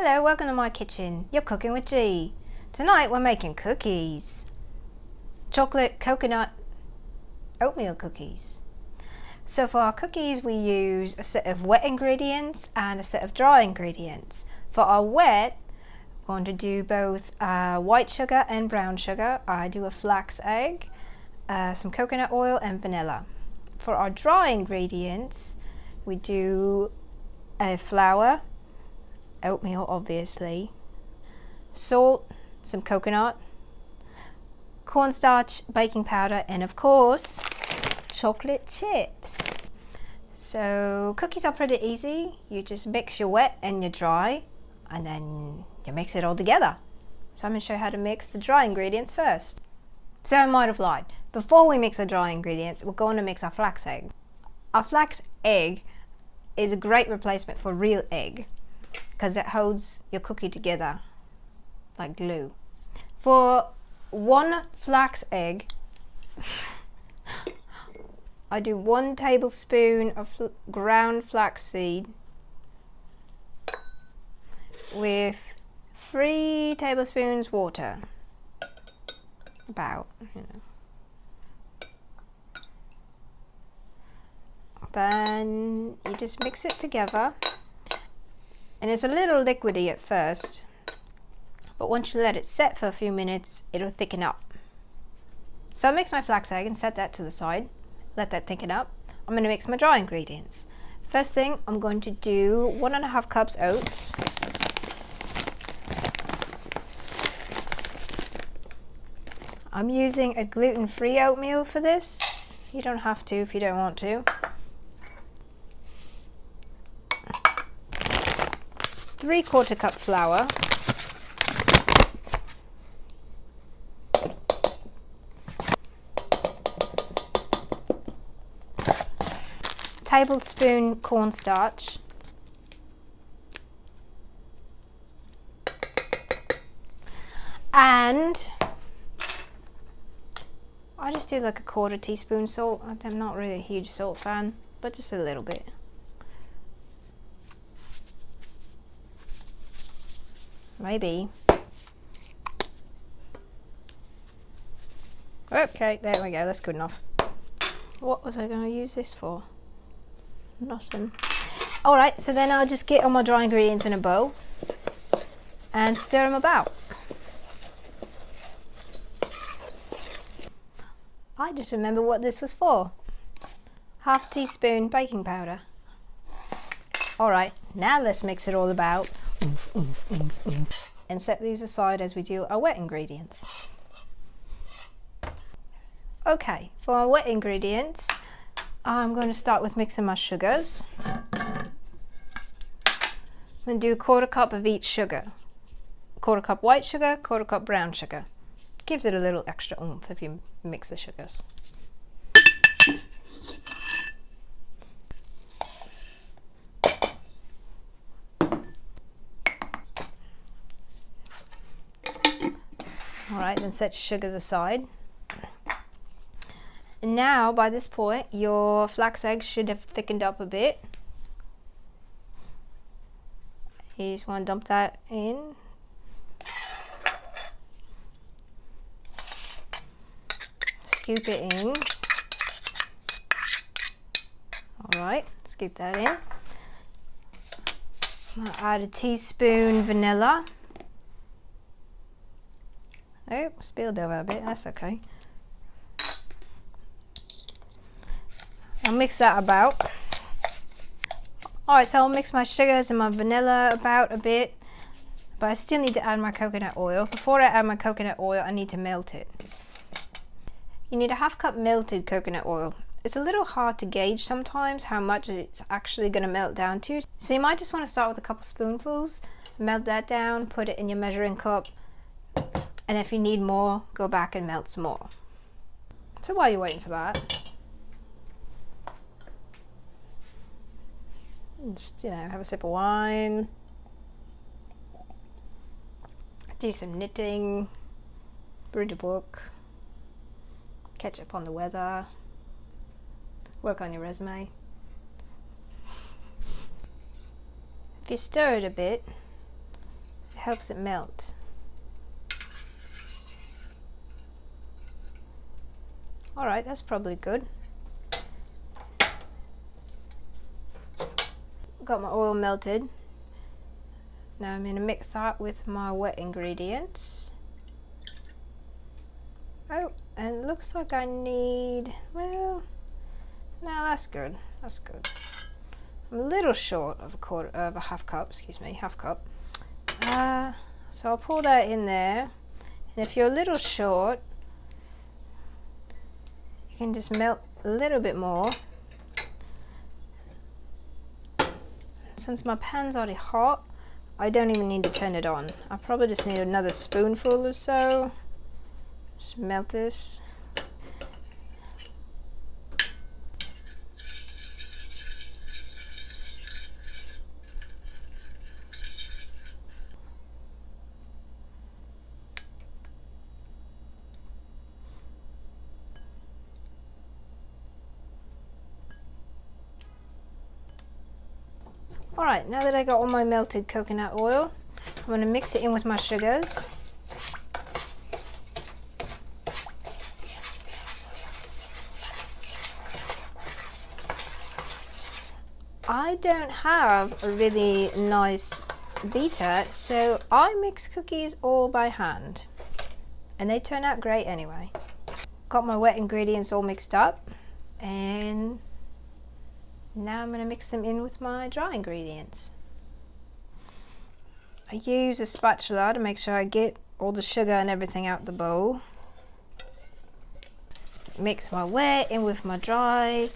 Hello, welcome to my kitchen. You're cooking with G. Tonight we're making cookies. Chocolate coconut oatmeal cookies. So for our cookies we use a set of wet ingredients and a set of dry ingredients. For our wet, I'm going to do both white sugar and brown sugar. I do a flax egg, some coconut oil and vanilla. For our dry ingredients, we do a flour, oatmeal obviously, salt, some coconut, cornstarch, baking powder, and of course chocolate chips. So cookies are pretty easy. You just mix your wet and your dry and then you mix it all together. So I'm going to show you how to mix the dry ingredients first. So I might have lied. Before we mix the dry ingredients, we're going to mix our flax egg. Our flax egg is a great replacement for real egg because it holds your cookie together like glue. For one flax egg, I do 1 tablespoon of ground flaxseed with 3 tablespoons water. About, you know. Then you just mix it together, and it's a little liquidy at first, but once you let it set for a few minutes, it'll thicken up. So I mix my flax egg and set that to the side, let that thicken up. I'm going to mix my dry ingredients. First thing, I'm going to do 1.5 cups oats. I'm using a gluten-free oatmeal for this. You don't have to if you don't want to. 3/4 cup flour. Tablespoon cornstarch. And I just do like a 1/4 teaspoon salt. I'm not really a huge salt fan, but just a little bit. Maybe. Okay, there we go, that's good enough. What was I going to use this for? Nothing. Alright, so then I'll just get all my dry ingredients in a bowl and stir them about. I just remember what this was for. 1/2 teaspoon baking powder. Alright, now let's mix it all about. And set these aside as we do our wet ingredients. Okay, for our wet ingredients, I'm going to start with mixing my sugars. I'm going to do 1/4 cup of each sugar. 1/4 cup white sugar, 1/4 cup brown sugar. Gives it a little extra oomph if you mix the sugars. Alright, then set your sugars aside. And now, by this point, your flax eggs should have thickened up a bit. You just want to dump that in. Scoop it in. Alright, scoop that in. I'll add a teaspoon vanilla. Oh, spilled over a bit, that's okay. I'll mix that about. Alright, so I'll mix my sugars and my vanilla about a bit, but I still need to add my coconut oil. Before I add my coconut oil, I need to melt it. You need a 1/2 cup melted coconut oil. It's a little hard to gauge sometimes how much it's actually going to melt down to. So you might just want to start with a couple spoonfuls, melt that down, put it in your measuring cup, and if you need more, go back and melt some more. So while you're waiting for that, just, you know, have a sip of wine, do some knitting, read a book, catch up on the weather, work on your resume. If you stir it a bit, helps it melt. Alright, that's probably good. Got my oil melted. Now I'm going to mix that with my wet ingredients. Oh, and it looks like I need, well, no, that's good. That's good. I'm a little short of a half cup, half cup. So I'll pour that in there. And if you're a little short, you can just melt a little bit more. Since my pan's already hot, I don't even need to turn it on. I probably just need another spoonful or so. Just melt this. Alright, now that I got all my melted coconut oil, I'm going to mix it in with my sugars. I don't have a really nice beater, so I mix cookies all by hand. And they turn out great anyway. Got my wet ingredients all mixed up, and now I'm going to mix them in with my dry ingredients. I use a spatula to make sure I get all the sugar and everything out the bowl. Mix my wet in with my dry.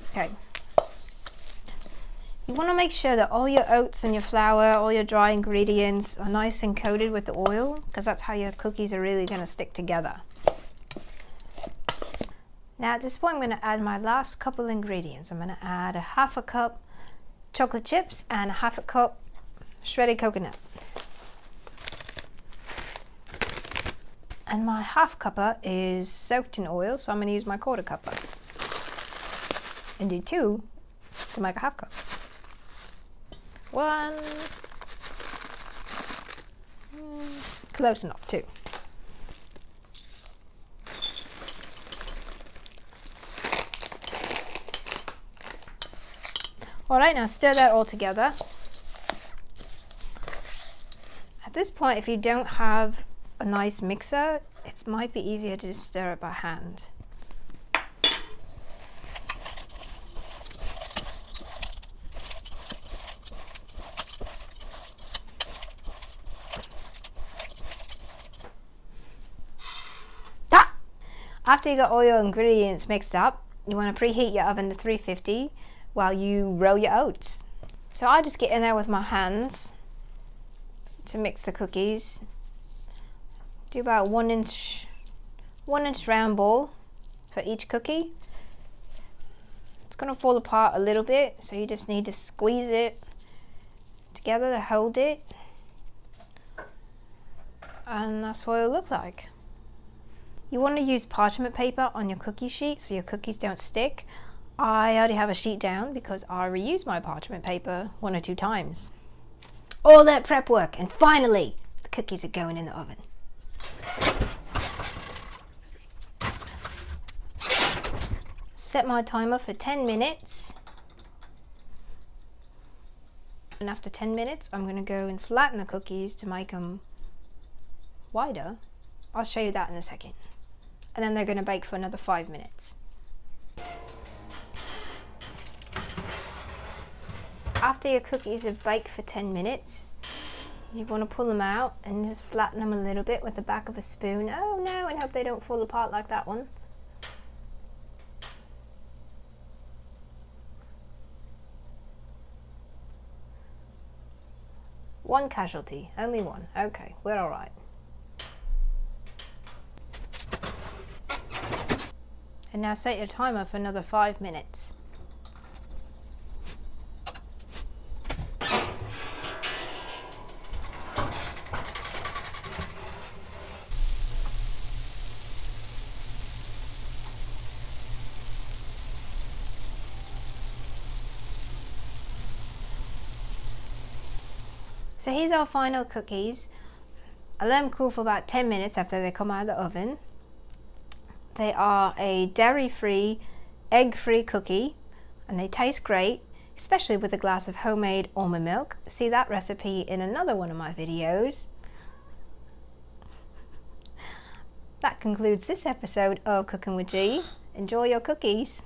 Okay. You want to make sure that all your oats and your flour, all your dry ingredients are nice and coated with the oil, because that's how your cookies are really going to stick together. Now at this point I'm going to add my last couple ingredients. I'm going to add a half a cup chocolate chips and a half a cup shredded coconut. And my half cupper is soaked in oil, so I'm going to use my quarter cupper. And do 2 to make a half cup. 1. Close enough, 2. Alright, now stir that all together. At this point, if you don't have a nice mixer, it might be easier to just stir it by hand. After you got all your ingredients mixed up, you want to preheat your oven to 350 while you roll your oats. So I just get in there with my hands to mix the cookies. Do about 1 inch round ball for each cookie. It's going to fall apart a little bit, so you just need to squeeze it together to hold it. And that's what it'll look like. You want to use parchment paper on your cookie sheet so your cookies don't stick. I already have a sheet down because I reused my parchment paper 1 or 2 times. All that prep work, and finally the cookies are going in the oven. Set my timer for 10 minutes. And after 10 minutes I'm going to go and flatten the cookies to make them wider. I'll show you that in a second. And then they're going to bake for another 5 minutes. After your cookies have baked for 10 minutes, you want to pull them out and just flatten them a little bit with the back of a spoon. Oh no, and hope they don't fall apart like that one. One casualty, only one. Okay, we're all right. And now set your timer for another 5 minutes. So here's our final cookies. I let them cool for about 10 minutes after they come out of the oven. They are a dairy-free, egg-free cookie, and they taste great, especially with a glass of homemade almond milk. See that recipe in another one of my videos. That concludes this episode of Cooking with G. Enjoy your cookies.